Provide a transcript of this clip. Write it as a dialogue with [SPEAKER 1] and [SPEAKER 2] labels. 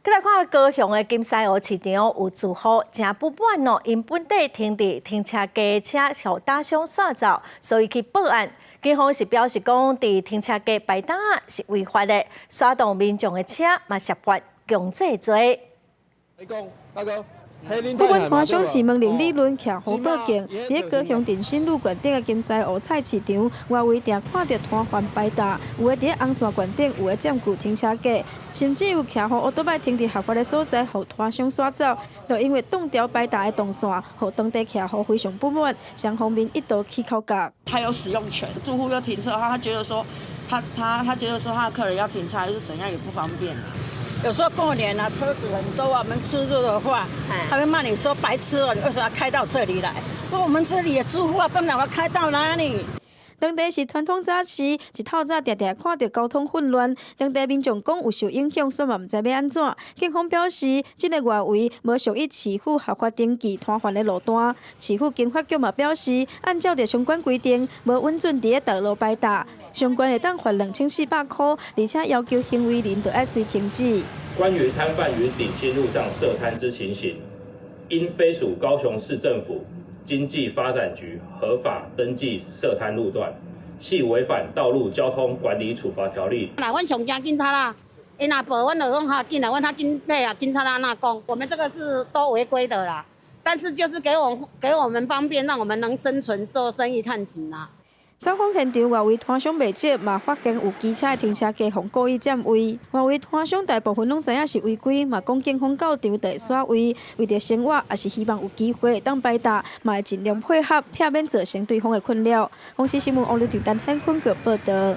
[SPEAKER 1] 再来看高雄的金沙湖市场有住户真不满哦，因本地停伫停车格车互打伤煞走，所以去报案。警方是表示讲，伫停车格摆档是违法的，刷动民众的车嘛涉罚强制罪。
[SPEAKER 2] 你讲，大哥。
[SPEAKER 3] 不管摊商市门林理论徛好报警，伫高雄电信路馆顶的金沙湖菜市场，外围定看到摊贩摆搭，有的伫红线馆顶，有的占据停车格，甚至有徛好乌多摆停伫合法的所在，互摊商刷走。就因为挡掉摆搭的动线，互当地徛好非常不满，双方面一度起口角。
[SPEAKER 4] 他有使用权，住户要停车的话，他觉得说他觉得说他的客人要停车还是怎样也不方便啊。
[SPEAKER 5] 有时候过年啊，车子很多啊，我们出入的话，他会骂你说白痴哦，你为什么要开到这里来？不过我们这里的住户啊，不然我开到哪里？
[SPEAKER 3] 当地是传统早市，一透早常常看到交通混乱，当地民众讲有受影响，所以嘛毋知要安怎。警方表示，这个外围无属于市府合法登记摊贩的路段。市府经发局嘛表示，按照着相关规定，无允准伫个道路摆搭，相关会当罚2400块，而且要求行为人就要须停止。
[SPEAKER 6] 关于摊贩于顶新路上设摊之情形，因非属高雄市政府经济发展局合法登记设摊路段，系违反《道路交通管理处罚条例》。
[SPEAKER 4] 那阮上惊警察啦，因若报阮就讲哈，进来阮他警对啊，警察啦那讲，我们这个是都违规的啦。但是就是给我们方便，让我们能生存做生意探钱啦。
[SPEAKER 3] 走访现场，外围摊商卖节嘛发现有机车的停车格互故意占位，外围摊商大部分拢知影是违规，嘛讲警方到场会刷位，为着生活也是希望有机会当摆搭，嘛会尽量配合，避免造成对方的困扰。红旗新闻王刘婷丹、汉坤哥报道。